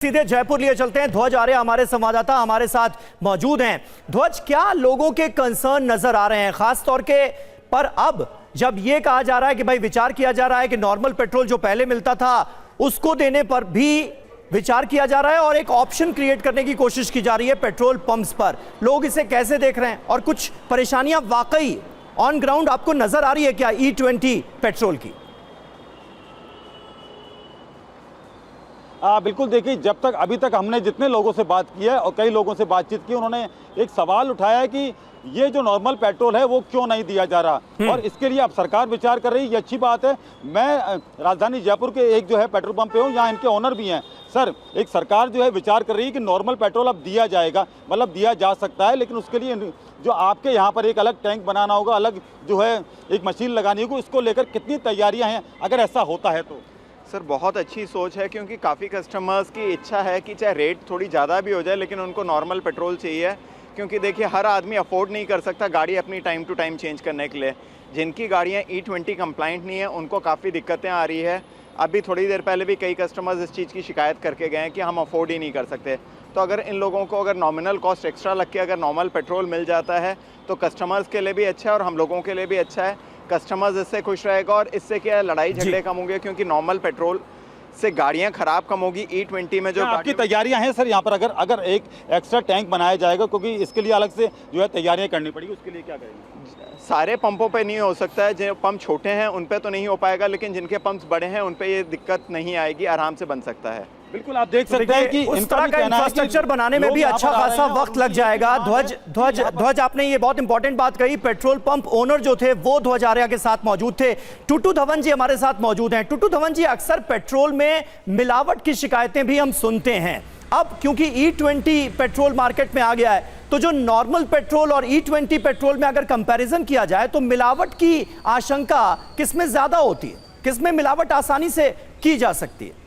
सीधे जयपुर लिए चलते हैं। ध्वज आर्य हमारे संवाददाता हमारे साथ मौजूद हैं। ध्वज, क्या लोगों के कंसर्न नजर आ रहे हैं खास तौर के पर अब जब ये कहा जा रहा है कि भाई विचार किया जा रहा है कि नॉर्मल पेट्रोल जो पहले मिलता था उसको देने पर भी विचार किया जा रहा है और एक ऑप्शन क्रिएट करने की कोशिश की जा रही है पेट्रोल पंप्स पर। लोग इसे कैसे देख रहे हैं और कुछ परेशानियां वाकई ऑन ग्राउंड आपको नजर आ रही है क्या E20 पेट्रोल की? बिल्कुल, देखिए, जब तक अभी तक हमने जितने लोगों से बात की है और कई लोगों से बातचीत की, उन्होंने एक सवाल उठाया है कि ये जो नॉर्मल पेट्रोल है वो क्यों नहीं दिया जा रहा और इसके लिए अब सरकार विचार कर रही है। ये अच्छी बात है। मैं राजधानी जयपुर के एक जो है पेट्रोल पंप पे हूँ, यहाँ इनके ओनर भी हैं। सर, एक सरकार जो है विचार कर रही है कि नॉर्मल पेट्रोल अब दिया जाएगा, मतलब दिया जा सकता है, लेकिन उसके लिए जो आपके यहाँ पर एक अलग टैंक बनाना होगा, अलग जो है एक मशीन लगानी होगी, उसको लेकर कितनी तैयारियाँ हैं अगर ऐसा होता है तो? सर, बहुत अच्छी सोच है क्योंकि काफ़ी कस्टमर्स की इच्छा है कि चाहे रेट थोड़ी ज़्यादा भी हो जाए लेकिन उनको नॉर्मल पेट्रोल चाहिए, क्योंकि देखिए हर आदमी अफोर्ड नहीं कर सकता गाड़ी अपनी टाइम टू टाइम चेंज करने के लिए। जिनकी गाड़ियाँ E20 कंप्लाइंट नहीं है उनको काफ़ी दिक्कतें आ रही है। अभी थोड़ी देर पहले भी कई कस्टमर्स इस चीज़ की शिकायत करके गए हैं कि हम अफोर्ड ही नहीं कर सकते। तो अगर इन लोगों को अगर नॉमिनल कॉस्ट एक्स्ट्रा लग के अगर नॉर्मल पेट्रोल मिल जाता है तो कस्टमर्स के लिए भी अच्छा है और हम लोगों के लिए भी अच्छा है। कस्टमर्स इससे खुश रहेगा और इससे क्या लड़ाई झगड़े कम होंगे, क्योंकि नॉर्मल पेट्रोल से गाड़ियां खराब कम होगी। E20 में जो आपकी तैयारियां हैं सर यहाँ पर, अगर एक एक्स्ट्रा टैंक बनाया जाएगा, क्योंकि इसके लिए अलग से जो है तैयारियां करनी पड़ेगी, उसके लिए क्या करेंगे? सारे पंपों पे नहीं हो सकता है, जो पंप छोटे हैं उन पे तो नहीं हो पाएगा, लेकिन जिनके पंप्स बड़े हैं उन पे ये दिक्कत नहीं आएगी, आराम से बन सकता है। बिल्कुल, आप देख सकते हैं कि उस तरह का इंफ्रास्ट्रक्चर बनाने में भी अच्छा खासा वक्त लग जाएगा। ध्वज आपने ये बहुत इंपॉर्टेंट बात कही। पेट्रोल पंप ओनर जो थे वो ध्वज आर्य के साथ मौजूद थे। टुटू धवन जी हमारे साथ मौजूद हैं। टुटू धवन जी, अक्सर पेट्रोल में मिलावट की शिकायतें भी हम सुनते हैं। अब क्योंकि E20 पेट्रोल मार्केट में आ गया है तो जो नॉर्मल पेट्रोल और E20 पेट्रोल में अगर कंपैरिजन किया जाए तो मिलावट की आशंका किसमें ज्यादा होती है, किसमें मिलावट आसानी से की जा सकती है?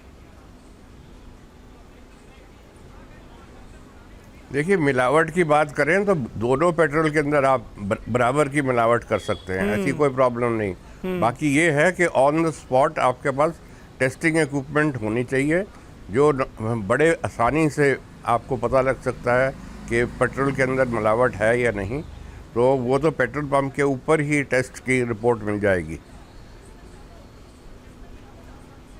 देखिए, मिलावट की बात करें तो दोनों पेट्रोल के अंदर आप बराबर की मिलावट कर सकते हैं, ऐसी कोई प्रॉब्लम नहीं। बाकी ये है कि ऑन द स्पॉट आपके पास टेस्टिंग इक्विपमेंट होनी चाहिए जो बड़े आसानी से आपको पता लग सकता है कि पेट्रोल के अंदर मिलावट है या नहीं। तो वो तो पेट्रोल पंप के ऊपर ही टेस्ट की रिपोर्ट मिल जाएगी।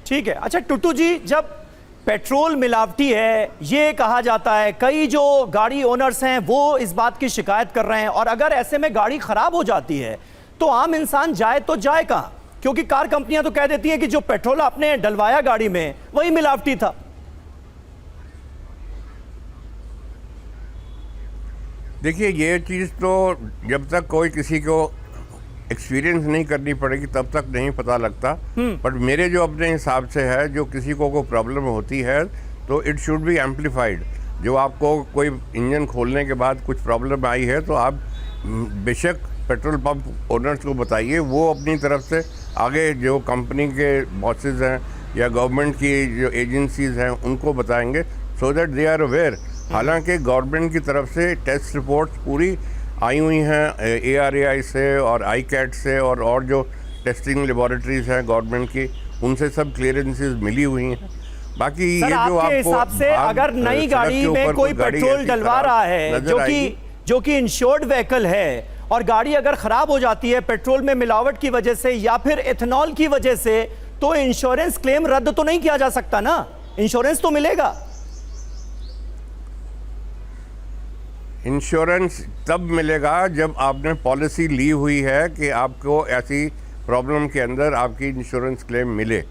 ठीक है। अच्छा टुटू जी, जब पेट्रोल मिलावटी है ये कहा जाता है, कई जो गाड़ी ओनर्स हैं वो इस बात की शिकायत कर रहे हैं, और अगर ऐसे में गाड़ी खराब हो जाती है तो आम इंसान जाए तो जाए कहां? क्योंकि कार कंपनियां तो कह देती हैं कि जो पेट्रोल आपने डलवाया गाड़ी में वही मिलावटी था। देखिए, ये चीज़ तो जब तक कोई किसी को एक्सपीरियंस नहीं करनी पड़ेगी तब तक नहीं पता लगता। पर मेरे जो अपने हिसाब से है, जो किसी को प्रॉब्लम होती है तो इट शुड बी एम्पलीफाइड। जो आपको कोई इंजन खोलने के बाद कुछ प्रॉब्लम आई है तो आप बेशक पेट्रोल पंप ओनर्स को बताइए, वो अपनी तरफ से आगे जो कंपनी के बॉसेस हैं या गवर्नमेंट की जो एजेंसीज हैं उनको बताएंगे, so that they are aware. हालांकि गवर्नमेंट की तरफ से टेस्ट रिपोर्ट्स पूरी आई हुई हैं ARAI से और ICAT से और जो टेस्टिंग लेबोरेटरीज हैं गवर्नमेंट की, उनसे सब क्लियरेंसेस मिली हुई हैं। बाकी ये जो आपके हिसाब से अगर नई गाड़ी में कोई पेट्रोल डलवा रहा है जो कि इंश्योर्ड व्हीकल है और गाड़ी अगर खराब हो जाती है पेट्रोल में मिलावट की वजह से या फिर इथेनॉल की वजह से, तो इंश्योरेंस क्लेम रद्द तो नहीं किया जा सकता ना? इंश्योरेंस तो मिलेगा। इंश्योरेंस तब मिलेगा जब आपने पॉलिसी ली हुई है कि आपको ऐसी प्रॉब्लम के अंदर आपकी इंश्योरेंस क्लेम मिले।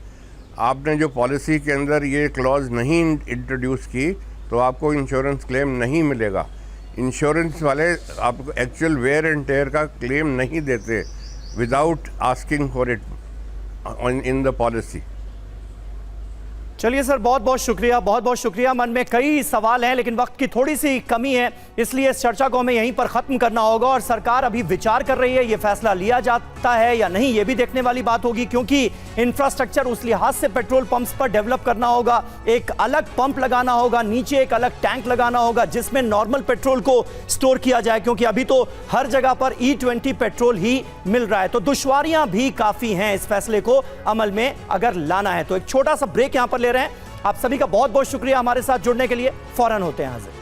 आपने जो पॉलिसी के अंदर ये क्लॉज नहीं इंट्रोड्यूस की तो आपको इंश्योरेंस क्लेम नहीं मिलेगा। इंश्योरेंस वाले आपको एक्चुअल वेयर एंड टेयर का क्लेम नहीं देते without asking for it in the policy. चलिए सर, बहुत बहुत शुक्रिया। मन में कई सवाल हैं लेकिन वक्त की थोड़ी सी कमी है, इसलिए इस चर्चा को हमें यहीं पर खत्म करना होगा। और सरकार अभी विचार कर रही है, ये फैसला लिया जाता है या नहीं ये भी देखने वाली बात होगी, क्योंकि इंफ्रास्ट्रक्चर उस लिहाज से पेट्रोल पंप्स पर डेवलप करना होगा। एक अलग पंप लगाना होगा, नीचे एक अलग टैंक लगाना होगा जिसमें नॉर्मल पेट्रोल को स्टोर किया जाए, क्योंकि अभी तो हर जगह पर E20 पेट्रोल ही मिल रहा है। तो दुश्वारियां भी काफी हैं इस फैसले को अमल में अगर लाना है। तो एक छोटा सा ब्रेक यहां पर ले रहे हैं आप सभी का बहुत बहुत शुक्रिया हमारे साथ जुड़ने के लिए। फौरन होते हैं हाजिर।